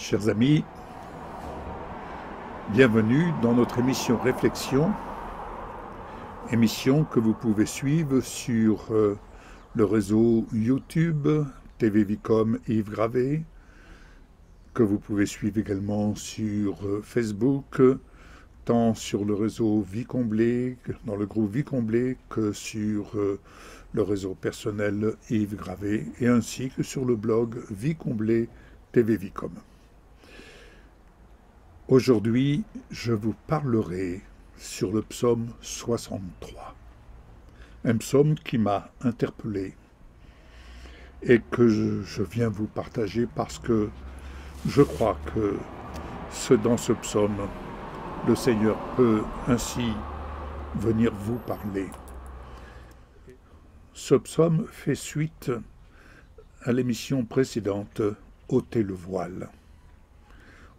Chers amis, bienvenue dans notre émission Réflexion, émission que vous pouvez suivre sur le réseau YouTube, TV Vicom Yves Gravé, que vous pouvez suivre également sur Facebook, tant sur le réseau Vie Comblée, dans le groupe Vie Comblée, que sur le réseau personnel Yves Gravé, et ainsi que sur le blog Vie Comblée TV Vicom. Aujourd'hui, je vous parlerai sur le psaume 63, un psaume qui m'a interpellé et que je viens vous partager parce que je crois que dans ce psaume, le Seigneur peut ainsi venir vous parler. Ce psaume fait suite à l'émission précédente « Ôtez le voile ».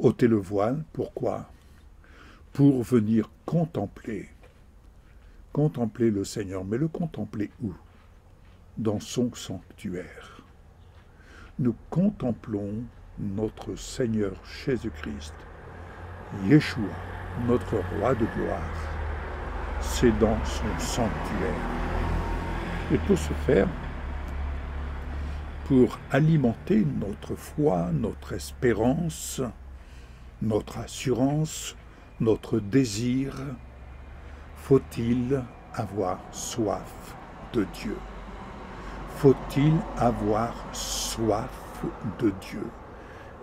Ôtez le voile, pourquoi? Pour venir contempler le Seigneur. Mais le contempler où? Dans son sanctuaire. Nous contemplons notre Seigneur Jésus-Christ, Yeshua, notre Roi de gloire. C'est dans son sanctuaire. Et pour ce faire, pour alimenter notre foi, notre espérance, notre assurance, notre désir, faut-il avoir soif de Dieu? Faut-il avoir soif de Dieu?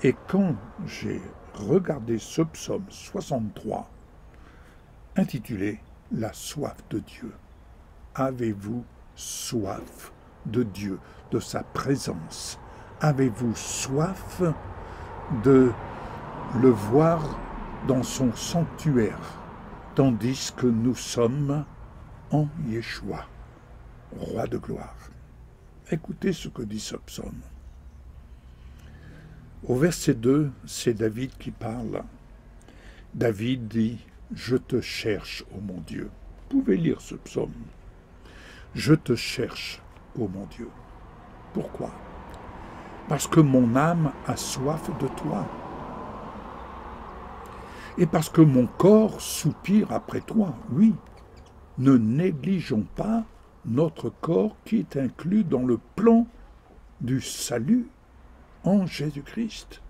Et quand j'ai regardé ce psaume 63, intitulé « La soif de Dieu », avez-vous soif de Dieu, de sa présence? Avez-vous soif de le voir dans son sanctuaire, tandis que nous sommes en Yeshua, Roi de gloire? Écoutez ce que dit ce psaume. Au verset 2, c'est David qui parle. David dit « Je te cherche, ô mon Dieu ». Vous pouvez lire ce psaume. « Je te cherche, ô mon Dieu ». Pourquoi? Parce que mon âme a soif de toi. Et parce que mon corps soupire après toi, oui. Ne négligeons pas notre corps qui est inclus dans le plan du salut en Jésus-Christ.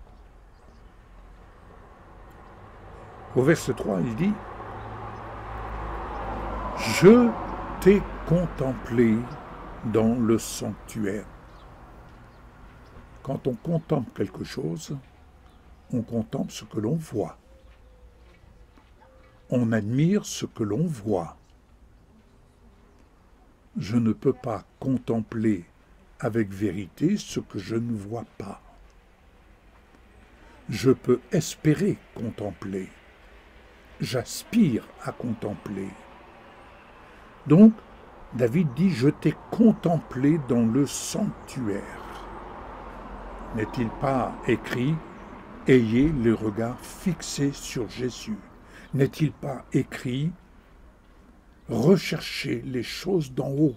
Au verset 3, il dit « Je t'ai contemplé dans le sanctuaire ». Quand on contemple quelque chose, on contemple ce que l'on voit. On admire ce que l'on voit. Je ne peux pas contempler avec vérité ce que je ne vois pas. Je peux espérer contempler. J'aspire à contempler. Donc, David dit « Je t'ai contemplé dans le sanctuaire ». N'est-il pas écrit « Ayez le regard fixé sur Jésus ». N'est-il pas écrit « Recherchez les choses d'en haut ».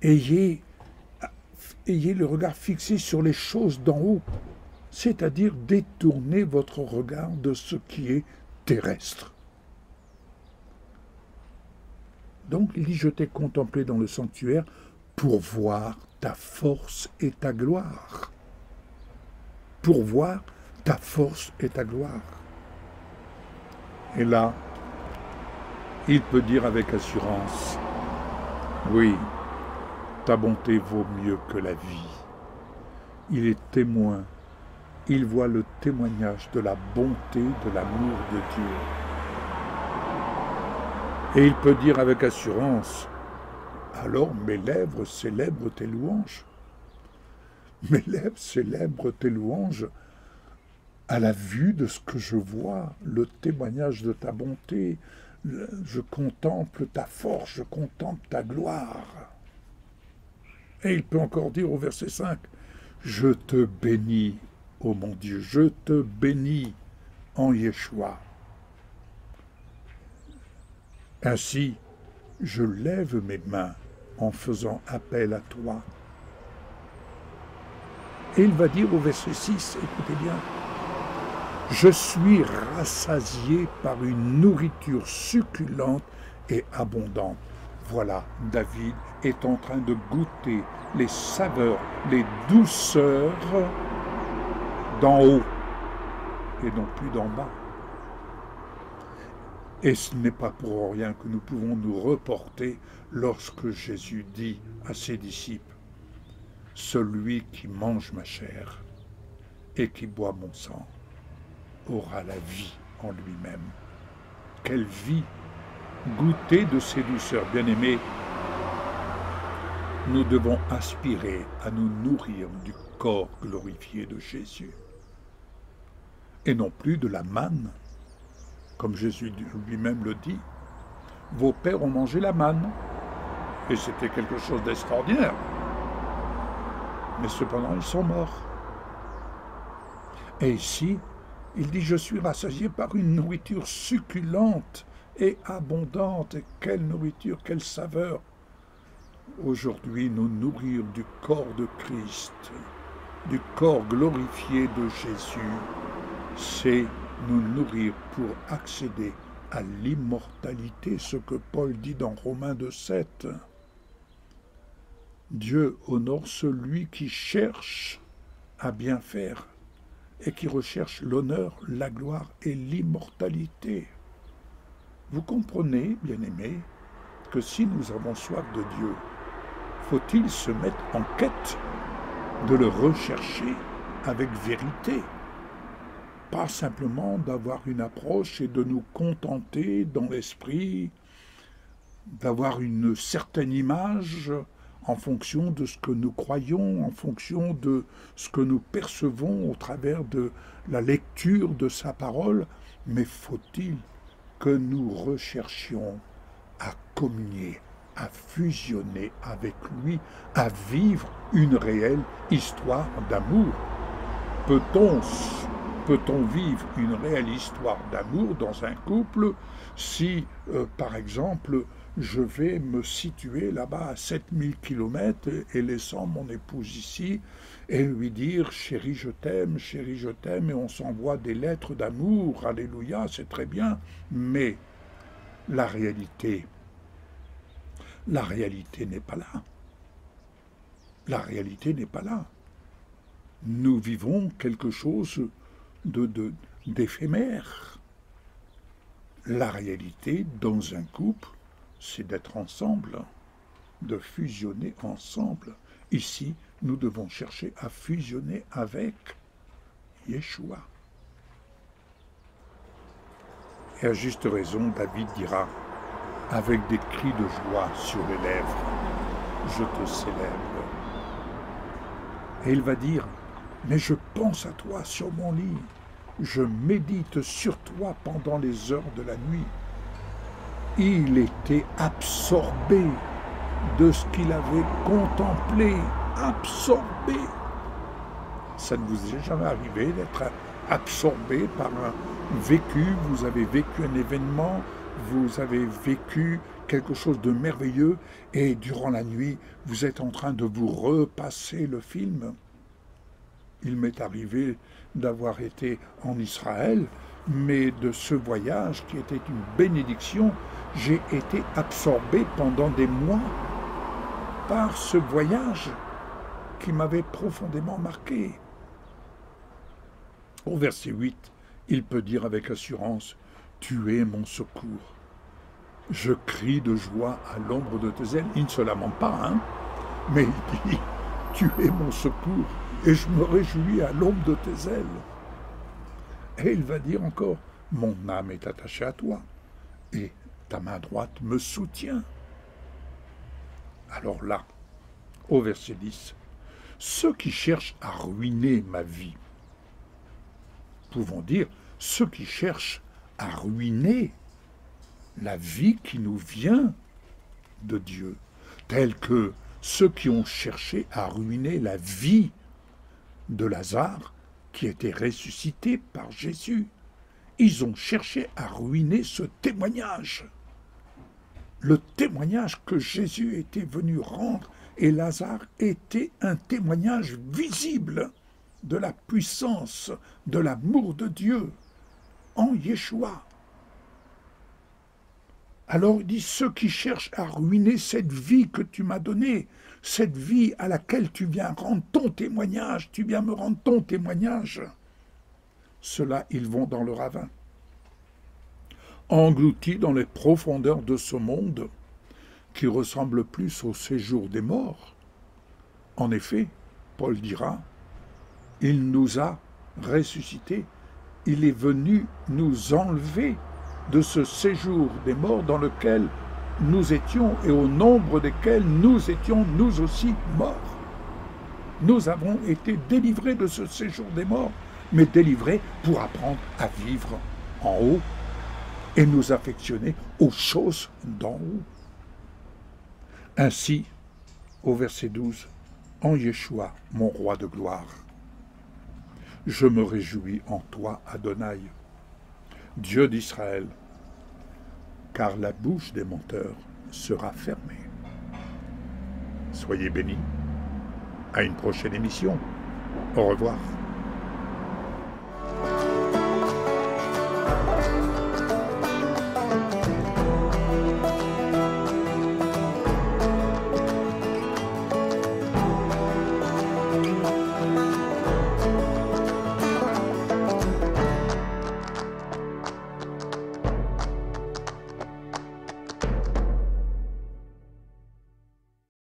Ayez le regard fixé sur les choses d'en haut, c'est-à-dire détournez votre regard de ce qui est terrestre. Donc il dit « Je t'ai contemplé dans le sanctuaire pour voir ta force et ta gloire. » Pour voir ta force et ta gloire. Et là, il peut dire avec assurance, oui, ta bonté vaut mieux que la vie. Il est témoin, il voit le témoignage de la bonté, de l'amour de Dieu. Et il peut dire avec assurance, alors mes lèvres célèbrent tes louanges. Mes lèvres célèbrent tes louanges à la vue de ce que je vois, le témoignage de ta bonté, je contemple ta force, je contemple ta gloire. Et il peut encore dire au verset 5, « Je te bénis, ô mon Dieu, je te bénis en Yeshua. » Ainsi, je lève mes mains en faisant appel à toi. Et il va dire au verset 6, écoutez bien, « Je suis rassasié par une nourriture succulente et abondante. » Voilà, David est en train de goûter les saveurs, les douceurs d'en haut et non plus d'en bas. Et ce n'est pas pour rien que nous pouvons nous reporter lorsque Jésus dit à ses disciples, « Celui qui mange ma chair et qui boit mon sang aura la vie en lui-même. » Quelle vie! Goûter de ces douceurs, bien-aimés. Nous devons aspirer à nous nourrir du corps glorifié de Jésus. Et non plus de la manne, comme Jésus lui-même le dit. Vos pères ont mangé la manne, et c'était quelque chose d'extraordinaire. Mais cependant, ils sont morts. Et ici, il dit, je suis rassasié par une nourriture succulente et abondante. Et quelle nourriture, quelle saveur! Aujourd'hui, nous nourrir du corps de Christ, du corps glorifié de Jésus, c'est nous nourrir pour accéder à l'immortalité, ce que Paul dit dans Romains 2,7. Dieu honore celui qui cherche à bien faire et qui recherche l'honneur, la gloire et l'immortalité. Vous comprenez, bien-aimés, que si nous avons soif de Dieu, faut-il se mettre en quête de le rechercher avec vérité, pas simplement d'avoir une approche et de nous contenter dans l'esprit, d'avoir une certaine image en fonction de ce que nous croyons, en fonction de ce que nous percevons au travers de la lecture de sa parole, mais faut-il que nous recherchions à communier, à fusionner avec lui, à vivre une réelle histoire d'amour. Peut-on vivre une réelle histoire d'amour dans un couple si, par exemple, je vais me situer là-bas à 7000 km et laissant mon épouse ici et lui dire « chérie, je t'aime », et on s'envoie des lettres d'amour, alléluia, c'est très bien, mais la réalité n'est pas là. La réalité n'est pas là. Nous vivons quelque chose d'éphémère. La réalité dans un couple, c'est d'être ensemble, de fusionner ensemble. Ici, nous devons chercher à fusionner avec Yeshua. Et à juste raison, David dira, avec des cris de joie sur les lèvres, je te célèbre. Et il va dire, mais je pense à toi sur mon lit, je médite sur toi pendant les heures de la nuit. Il était absorbé de ce qu'il avait contemplé, absorbé. Ça ne vous est jamais arrivé d'être absorbé par un vécu, vous avez vécu un événement, vous avez vécu quelque chose de merveilleux et durant la nuit, vous êtes en train de vous repasser le film. Il m'est arrivé d'avoir été en Israël, mais de ce voyage qui était une bénédiction, j'ai été absorbé pendant des mois par ce voyage qui m'avait profondément marqué. Au verset 8, il peut dire avec assurance, « Tu es mon secours. Je crie de joie à l'ombre de tes ailes. » Il ne se lamente pas, hein, mais il dit, « Tu es mon secours et je me réjouis à l'ombre de tes ailes. » Et il va dire encore, « Mon âme est attachée à toi et ta main droite me soutient. » Alors là, au verset 10, « Ceux qui cherchent à ruiner ma vie, pouvons dire, ceux qui cherchent à ruiner la vie qui nous vient de Dieu, tels que ceux qui ont cherché à ruiner la vie de Lazare, qui était ressuscité par Jésus. Ils ont cherché à ruiner ce témoignage. Le témoignage que Jésus était venu rendre, et Lazare était un témoignage visible de la puissance, de l'amour de Dieu en Yeshua. Alors il dit, ceux qui cherchent à ruiner cette vie que tu m'as donnée, cette vie à laquelle tu viens rendre ton témoignage, tu viens me rendre ton témoignage, ceux-là, ils vont dans le ravin. Engloutis dans les profondeurs de ce monde qui ressemble plus au séjour des morts. En effet, Paul dira, il nous a ressuscités, il est venu nous enlever de ce séjour des morts dans lequel nous étions et au nombre desquels nous étions nous aussi morts. Nous avons été délivrés de ce séjour des morts, mais délivrés pour apprendre à vivre en haut et nous affectionner aux choses d'en haut. Ainsi, au verset 12, en Yeshua, mon roi de gloire, je me réjouis en toi, Adonai, Dieu d'Israël, car la bouche des menteurs sera fermée. Soyez bénis. À une prochaine émission. Au revoir.